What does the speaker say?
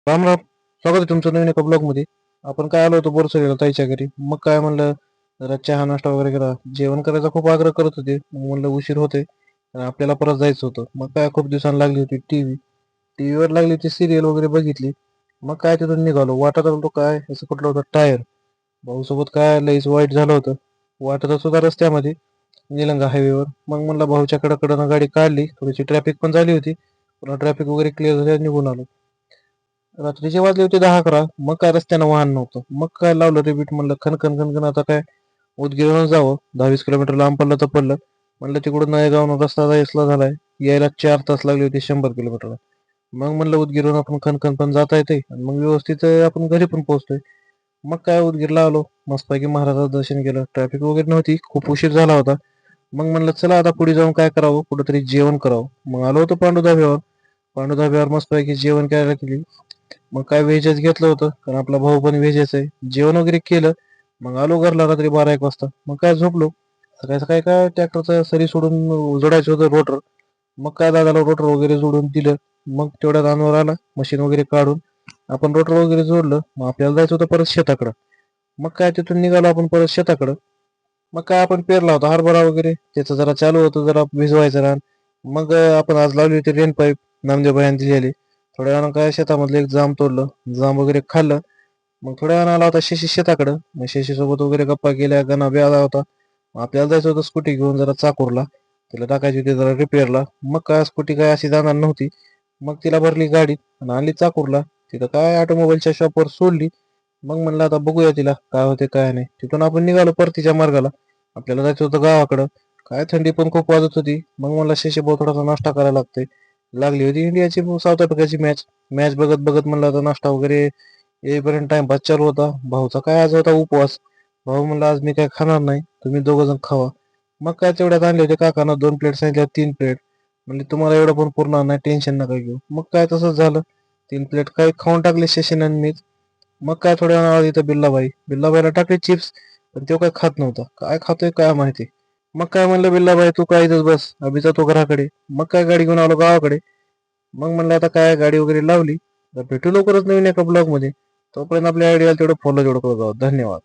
राम राम. स्वागत आहे तुमचं नवीन एका ब्लॉग मध्ये. आपण काय आलो होतो बोरसरीला ताईच्या घरी. मग काय म्हणलं, जरा चहा नाश्ता वगैरे करा. जेवण करायचा खूप आग्रह करत होते. मग म्हणलं उशीर होते आणि आपल्याला परत जायचं होतं. मग काय खूप दिवसांनी लागली होती टीव्हीवर लागली होती सिरियल वगैरे बघितली. मग काय तिथून निघालो. वाटत होतो काय असं कुठलं होतं टायर. भाऊ सोबत काय लईच वाईट झालं होतं. वाटत होता रस्त्यामध्ये निलंगा हायवेवर. मग म्हणलं भाऊच्या कडकडनं गाडी काढली. थोडीशी ट्रॅफिक पण झाली होती. पुन्हा ट्रॅफिक वगैरे क्लिअर झाल्यावर निघून आलो. रात्रीचे वाजले होते 10-11. मग काय रस्त्यानं वाहन नव्हतं. मग काय लावलं रिपीट, म्हणलं खनखन खनखन आता काय उदगीरवरून जावं. 10-20 किलोमीटर लांब पडलं तर पडलं. म्हणलं तिकडून नळेगावनं रस्ता जायसला झालाय. यायला 4 तास लागले होते 100 किलोमीटर. मग म्हणलं उदगीरवरून आपण खनखन पण जाता येते आणि मग व्यवस्थित आपण घरी पण पोहोचतोय. मग काय उदगीरला आलो. मस्तपैकी महाराजाचं दर्शन केलं. ट्रॅफिक वगैरे नव्हती. खूप उशीर झाला होता. मग म्हणलं चला आता पुढे जाऊन काय करावं, कुठेतरी जेवण करावं. मग आलो होतो पांडू धाब्यावर. पांडू धाब्यावर मस्तपैकी जेवण करायला केली. मग काय व्हेजच घेतलं होतं, कारण आपला भाऊ पण व्हेजच आहे. जेवण वगैरे केलं. मग आलो घरला रात्री 12-1 वाजता. मग काय झोपलो. सकाळी सकाळी काय ट्रॅक्टरचं सरी सोडून जोडायचं होतं रोटर. मग काय दादाला रोटर वगैरे जोडून दिलं. मग तेवढ्यात अनवर आला मशीन वगैरे काढून. आपण रोटर वगैरे जोडलं. मग आपल्याला जायचं होतं परत शेताकडं. मग काय तिथून निघालो आपण परत शेताकडं. मग काय आपण पेरला होता हरभरा वगैरे. त्याचं जरा चालू होतं, जरा भिजवायचं रान. मग आपण आज लावली होती रेन पाईप. नामदेव भाईने दिलेली. थोड्या वेळानं काय शेतामधलं एक जाम तोडलं. जाम वगैरे खाल्लं. मग थोड्या वेळानं आला होता शशी शेताकडं. मग शशी सोबत वगैरे गप्पा केल्या. गणा बी आला होता. मग आपल्याला जायचं होतं स्कूटी घेऊन जरा चाकूरला. तिला टाकायची होती जरा रिपेअरला. मग काय स्कूटी काय अशी जाणार नव्हती. मग तिला भरली गाडीत आणि आणली चाकूरला. तिथं काय ऑटोमोबाईलच्या शॉपवर सोडली. मग म्हणलं आता बघूया तिला काय होते काय नाही. तिथून आपण निघालो परतीच्या मार्गाला. आपल्याला जायचं होतं गावाकडं. काय थंडी पण खूप वाजत होती. मग म्हणलं शशी भाऊ थोडासा नाश्ता करायला लागतोय. लागली होती इंडियाची साऊथ आफ्रिकाची मॅच. मॅच बघत बघत म्हणलं आता नाश्ता वगैरे येईपर्यंत टाइमपास चालू होता. भाऊचा काय आज होता उपवास. भाऊ म्हणला आज मी काय खाणार नाही, तुम्ही दोघं जण खावा. मग काय तेवढ्यात आणले होते काकानं 2 प्लेट सांगितल्या 3 प्लेट. म्हणजे तुम्हाला एवढं पण पुरणार नाही, टेन्शन नका घेऊ. मग काय तसंच झालं. 3 प्लेट काय खाऊन टाकले शशीन आणि मीच. मग काय थोड्या वेळा इथं बिल्लाबाईला टाकले चिप्स. पण तो काय खात नव्हता. काय खातोय काय माहिती. मग काय म्हणलं बिल्लाबाई तू काय इथंच बस, अभि जातो घराकडे. मग काय गाडी घेऊन आलो गावाकडे. मग म्हणलं आता काय गाडी वगैरे लावली. तर भेटू लवकरच नवीन एका ब्लॉग मध्ये. तोपर्यंत आपल्या आयडियाला तेवढं फॉलो करत जाऊ. धन्यवाद.